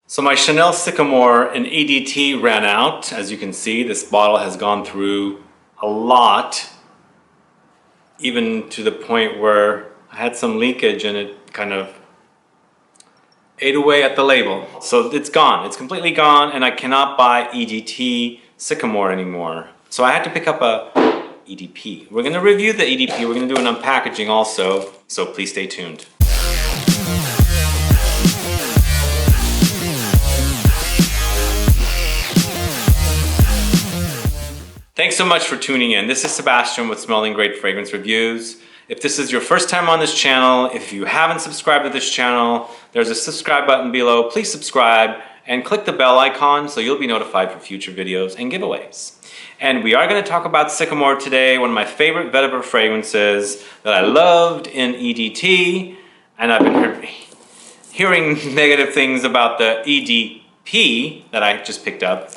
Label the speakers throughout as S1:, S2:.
S1: So my Chanel Sycomore in EDT ran out. As you can see, this bottle has gone through a lot, even to the point where I had some leakage and it kind of ate away at the label. So it's gone, it's completely gone, and I cannot buy EDT Sycomore anymore. So I had to pick up a EDP. We're gonna review the EDP, we're gonna do an unpackaging also, so please stay tuned. Thanks so much for tuning in. This is Sebastian with Smelling Great Fragrance Reviews. If this is your first time on this channel, if you haven't subscribed to this channel, there's a subscribe button below. Please subscribe and click the bell icon so you'll be notified for future videos and giveaways. And we are going to talk about Sycomore today, one of my favorite vetiver fragrances that I loved in EDT. And I've been hearing negative things about the EDP that I just picked up.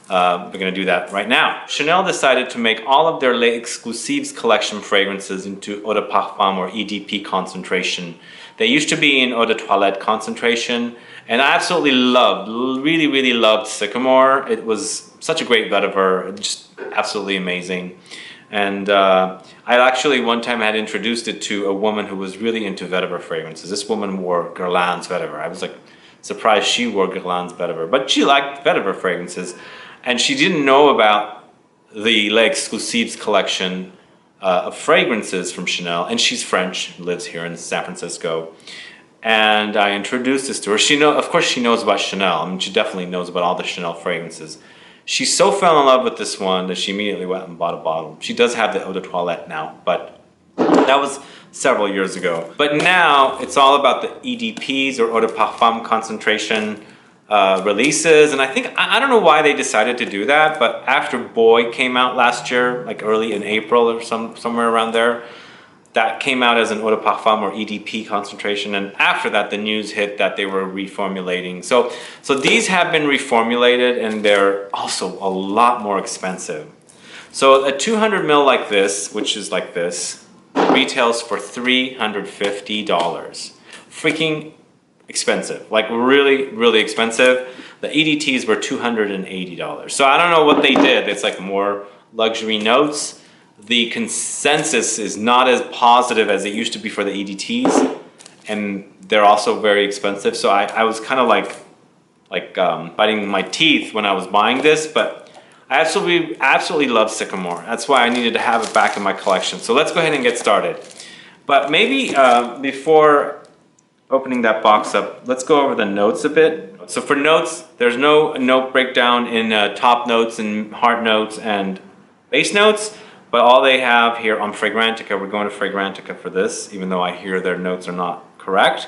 S1: We're going to do that right now. Chanel decided to make all of their Les Exclusifs collection fragrances into Eau De Parfum or EDP concentration. They used to be in Eau De Toilette concentration, and I absolutely loved, really loved Sycomore. It was such a great vetiver, just absolutely amazing. And I actually one time had introduced it to a woman who was really into vetiver fragrances. This woman wore Guerlain's vetiver. I was like surprised she wore Guerlain's vetiver, but she liked vetiver fragrances. And she didn't know about the Les Exclusifs collection of fragrances from Chanel. And she's French, lives here in San Francisco. And I introduced this to her. Of course, she knows about Chanel. I mean, she definitely knows about all the Chanel fragrances. She so fell in love with this one that she immediately went and bought a bottle. She does have the Eau De Toilette now, but that was several years ago. But now it's all about the EDPs or Eau De Parfum concentration releases, and I don't know why they decided to do that, but after Boy came out last year, like early in April or somewhere around there, that came out as an Eau De Parfum or EDP concentration, and after that the news hit that they were reformulating. So these have been reformulated, and they're also a lot more expensive. So a 200 ml like this, which is like this, retails for $350. Freaking expensive, like really expensive. The EDTs were $280. So I don't know what they did. It's like more luxury notes. The consensus is not as positive as it used to be for the EDTs, and they're also very expensive. So I was kind of like biting my teeth when I was buying this, but I absolutely love Sycomore. That's why I needed to have it back in my collection. So let's go ahead and get started. But maybe before opening that box up, let's go over the notes a bit. So for notes, there's no note breakdown in top notes and heart notes and base notes, but all they have here on Fragrantica, we're going to Fragrantica for this, even though I hear their notes are not correct.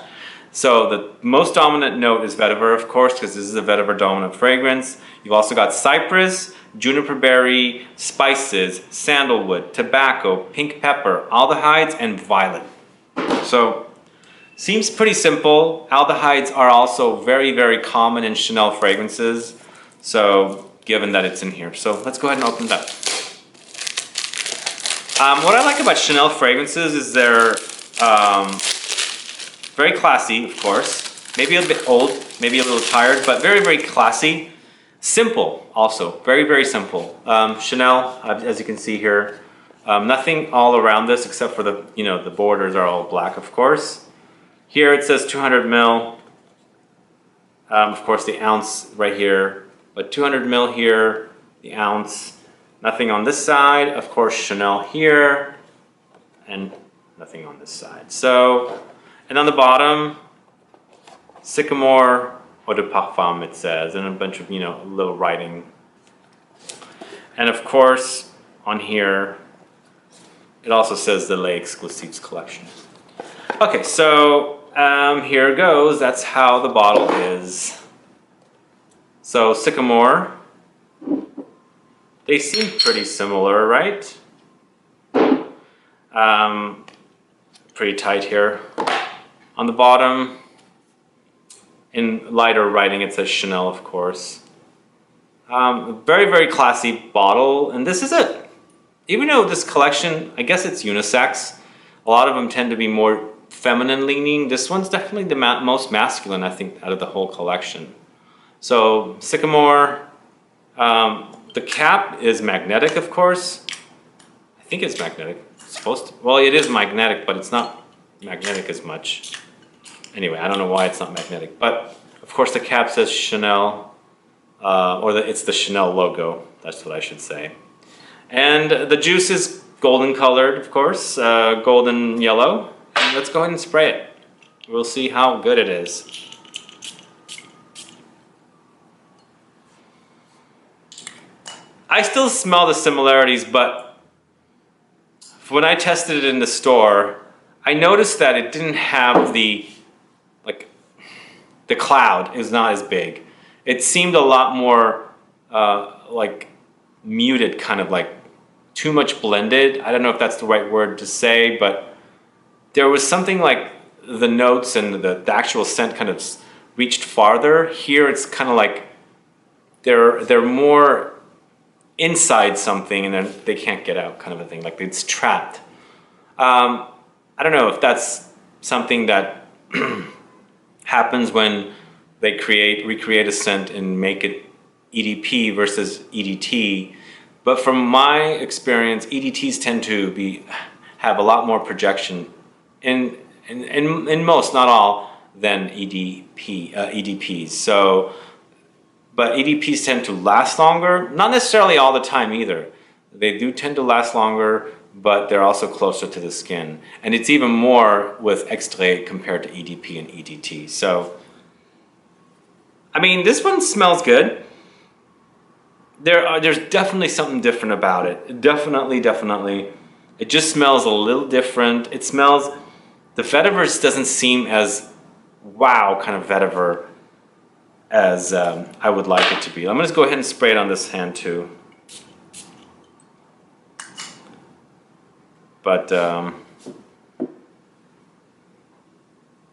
S1: So the most dominant note is vetiver, of course, because this is a vetiver dominant fragrance. You've also got cypress, juniper berry, spices, sandalwood, tobacco, pink pepper, aldehydes, and violet. So seems pretty simple. Aldehydes are also very common in Chanel fragrances, so given that it's in here. So let's go ahead and open it up. What I like about Chanel fragrances is they're very classy, of course. Maybe a bit old, maybe a little tired, but very classy. Simple also, very simple. Chanel, as you can see here, nothing all around this except for the borders are all black, of course. Here it says 200 ml, of course the ounce right here, but 200 ml here, the ounce, nothing on this side, of course Chanel here, and nothing on this side. So, and on the bottom, Sycomore Eau De Parfum it says, and a bunch of, little writing. And of course, on here, it also says the Les Exclusifs collection. Okay, so here goes. That's how the bottle is. So Sycomore, they seem pretty similar, right? Pretty tight here. On the bottom, in lighter writing, it says Chanel, of course. Very classy bottle, and this is it. Even though this collection, I guess it's unisex, a lot of them tend to be more feminine leaning. This one's definitely the most masculine, I think, out of the whole collection. So Sycomore, the cap is magnetic, of course. I think it's magnetic. It's supposed to, well, it is magnetic, but it's not magnetic as much. Anyway, I don't know why it's not magnetic, but of course the cap says Chanel, it's the Chanel logo. That's what I should say. And the juice is golden colored, of course, golden yellow. And let's go ahead and spray it. We'll see how good it is. I still smell the similarities, but when I tested it in the store, I noticed that it didn't have the cloud is not as big. It seemed a lot more like muted, kind of like too much blended. I don't know if that's the right word to say, but there was something like the notes and the actual scent kind of reached farther. Here it's kind of like they're more inside something and then they can't get out, kind of a thing, like it's trapped. I don't know if that's something that happens when they recreate a scent and make it EDP versus EDT. But from my experience, EDTs tend to have a lot more projection in most, not all, than EDPs. So, but EDPs tend to last longer, not necessarily all the time either. They do tend to last longer, but they're also closer to the skin. And it's even more with extrait compared to EDP and EDT. So, I mean, this one smells good. There's definitely something different about it. Definitely. It just smells a little different. It smells, the vetiver doesn't seem as wow kind of vetiver as I would like it to be. I'm gonna just go ahead and spray it on this hand too. But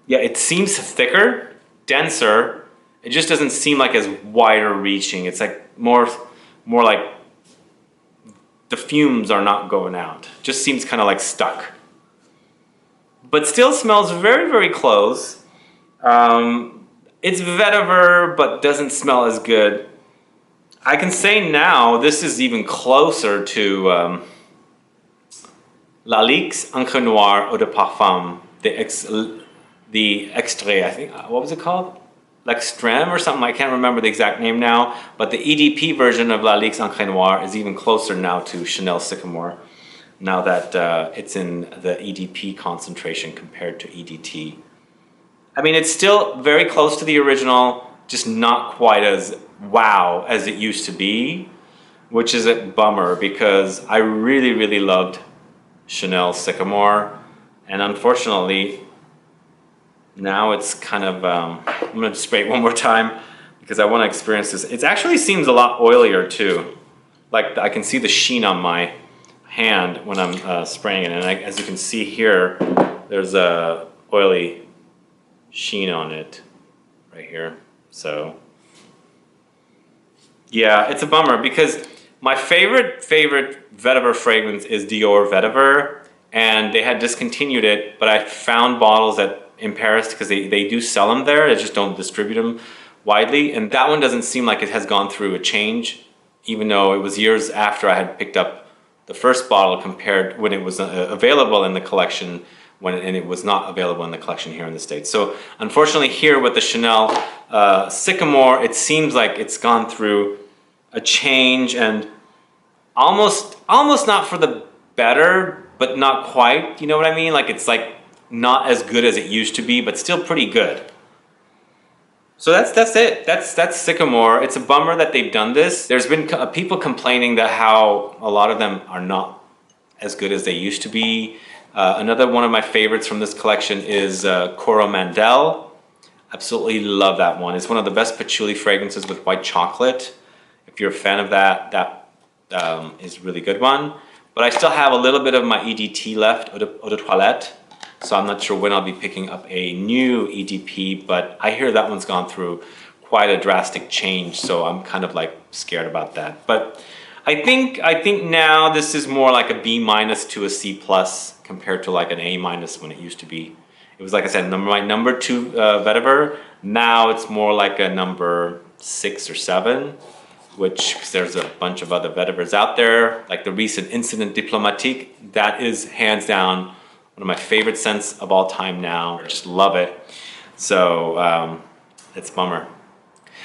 S1: yeah, it seems thicker, denser. It just doesn't seem like as wider reaching. It's like more like the fumes are not going out. Just seems kind of like stuck. But still smells very, very close. It's vetiver, but doesn't smell as good. I can say now this is even closer to Lalique's Encre Noire Eau De Parfum, the extrait, I think, what was it called? L'Extrême or something, I can't remember the exact name now, but the EDP version of Lalique's Encre Noire is even closer now to Chanel Sycomore, now that it's in the EDP concentration compared to EDT. I mean, it's still very close to the original, just not quite as wow as it used to be, which is a bummer because I really, really loved Chanel Sycomore, and unfortunately, now it's kind of, I'm going to spray it one more time because I want to experience this. It actually seems a lot oilier too. Like I can see the sheen on my hand when I'm spraying it. And as you can see here, there's a oily sheen on it right here. So yeah, it's a bummer because my favorite vetiver fragrance is Dior Vetiver, and they had discontinued it, but I found bottles in Paris because they do sell them there. They just don't distribute them widely. And that one doesn't seem like it has gone through a change, even though it was years after I had picked up the first bottle compared when it was available in the collection and it was not available in the collection here in the States. So unfortunately here with the Chanel Sycomore, it seems like it's gone through a change and almost not for the better, but not quite, you know what I mean? Like it's like not as good as it used to be, but still pretty good. So that's it. That's Sycomore. It's a bummer that they've done this. There's been people complaining that how a lot of them are not as good as they used to be. Another one of my favorites from this collection is Coromandel. Absolutely love that one. It's one of the best patchouli fragrances with white chocolate. If you're a fan of that, is a really good one. But I still have a little bit of my EDT left, Eau De Toilette. So I'm not sure when I'll be picking up a new EDP, but I hear that one's gone through quite a drastic change, so I'm kind of like scared about that. But I think now this is more like a B- to a C+ compared to like an A- when it used to be. It was, like I said, my number 2 vetiver. Now it's more like a number 6 or 7, which there's a bunch of other Vetivers out there, like the recent Incident Diplomatique. That is hands down one of my favorite scents of all time now. I just love it. So it's a bummer.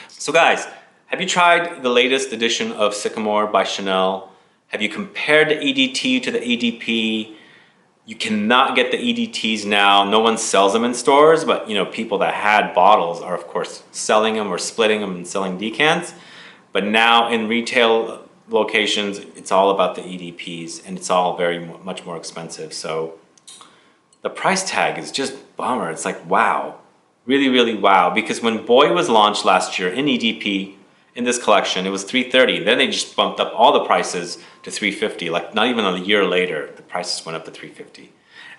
S1: So guys, have you tried the latest edition of Sycomore by Chanel? Have you compared the EDT to the EDP? You cannot get the EDTs now. No one sells them in stores, but you know, people that had bottles are of course selling them or splitting them and selling decants. But now in retail locations, it's all about the EDPs, and it's all much more expensive. So the price tag is just bummer. It's like, wow, really, really wow. Because when Boy was launched last year in EDP, in this collection, it was $330. Then they just bumped up all the prices to $350. Like not even a year later, the prices went up to $350.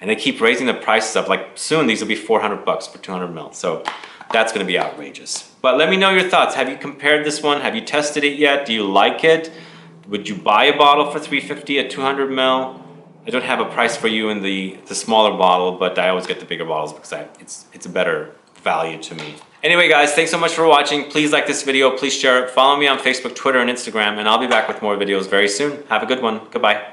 S1: And they keep raising the prices up. Like soon these will be 400 bucks for 200 ml. So that's gonna be outrageous. But let me know your thoughts. Have you compared this one? Have you tested it yet? Do you like it? Would you buy a bottle for $350 at 200 ml? I don't have a price for you in the smaller bottle, but I always get the bigger bottles because it's a better value to me. Anyway guys, thanks so much for watching. Please like this video, please share it. Follow me on Facebook, Twitter, and Instagram, and I'll be back with more videos very soon. Have a good one. Goodbye.